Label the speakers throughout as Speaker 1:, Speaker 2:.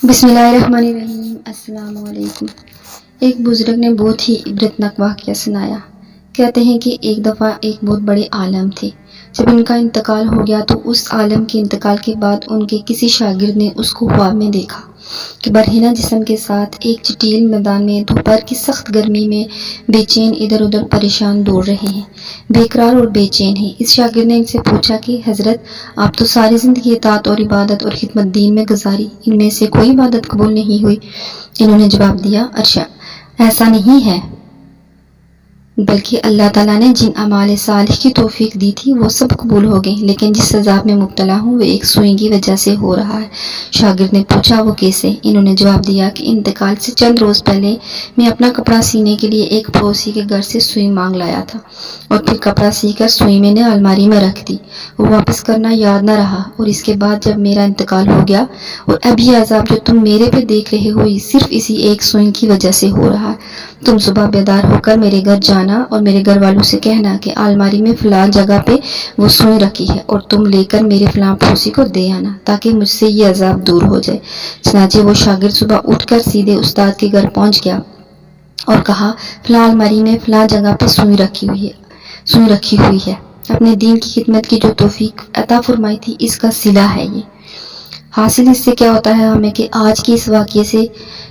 Speaker 1: بسم اللہ الرحمن الرحیم۔ السلام علیکم۔ ایک بزرگ نے بہت ہی عبرتناک واقعہ سنایا۔ کہتے ہیں کہ ایک دفعہ ایک بہت بڑے عالم تھے۔ جب ان کا انتقال ہو گیا تو اس عالم کے انتقال کے بعد ان کے کسی شاگرد نے اس کو خواب میں دیکھا کہ برہنہ جسم کے ساتھ ایک چٹیل میدان میں دوپہر کی سخت گرمی میں بے چین ادھر ادھر پریشان دوڑ رہے ہیں، بے قرار اور بے چین ہیں۔ اس شاگرد نے ان سے پوچھا کہ حضرت، آپ تو ساری زندگی اطاعت اور عبادت اور خدمت دین میں گزاری، ان میں سے کوئی عبادت قبول نہیں ہوئی؟ انہوں نے جواب دیا، ایسا نہیں ہے، بلکہ اللہ تعالیٰ نے جن اعمال صالح کی توفیق دی تھی وہ سب قبول ہو گئے، لیکن جس عذاب میں مبتلا ہوں وہ ایک سوئی کی وجہ سے ہو رہا ہے۔ شاگرد نے پوچھا، وہ کیسے؟ انہوں نے جواب دیا کہ انتقال سے چند روز پہلے میں اپنا کپڑا سینے کے لیے ایک پڑوسی کے گھر سے سوئی مانگ لایا تھا، اور پھر کپڑا سی کر سوئی میں نے الماری میں رکھ دی، وہ واپس کرنا یاد نہ رہا، اور اس کے بعد جب میرا انتقال ہو گیا، اور اب یہ عذاب جو تم میرے پہ دیکھ رہے ہو یہ صرف اسی ایک سوئی کی وجہ سے ہو رہا ہے۔ تم صبح بیدار ہو کر میرے گھر جانا اور میرے گھر والوں سے کہنا کہ الماری میں فلاں جگہ پہ وہ سوئی رکھی ہے، اور تم لے کر میرے فلاں پڑوسی کو دے آنا تاکہ مجھ سے یہ عذاب دور ہو جائے۔ چنانچہ وہ شاگرد صبح اٹھ کر سیدھے استاد کے گھر پہنچ گیا اور کہا، فلاں الماری میں فلاں جگہ پہ سوئی رکھی ہوئی ہے، اپنے دین کی خدمت کی جو توفیق عطا فرمائی تھی اس کا صلہ ہے یہ۔ حاصل اس سے کیا ہوتا ہے ہمیں کہ آج کے اس واقعے سے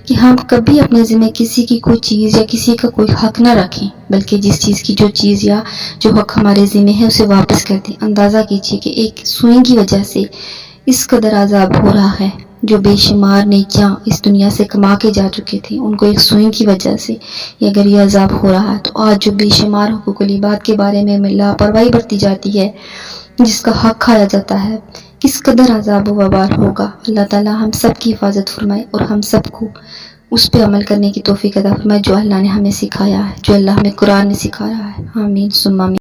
Speaker 1: کہ ہم کبھی اپنے ذمہ کسی کی کوئی چیز یا کسی کا کوئی حق نہ رکھیں، بلکہ جس چیز کی جو چیز یا جو حق ہمارے ذمہ ہے اسے واپس کر دیں۔ اندازہ کیجئے کہ ایک سوئی کی وجہ سے اس قدر عذاب ہو رہا ہے، جو بے شمار نیکیاں اس دنیا سے کما کے جا چکے تھے، ان کو ایک سوئی کی وجہ سے اگر یہ عذاب ہو رہا ہے، تو آج جو بے شمار حقوق العباد کے بارے میں لاپرواہی برتی جاتی ہے، جس کا حق کھایا جاتا ہے، کس قدر عذاب و وبال ہوگا۔ اللہ تعالیٰ ہم سب کی حفاظت فرمائے اور ہم سب کو اس پہ عمل کرنے کی توفیق عطا فرمائے جو اللہ نے ہمیں سکھایا ہے، جو اللہ ہمیں قرآن میں سکھا رہا ہے۔ آمین ثم آمین۔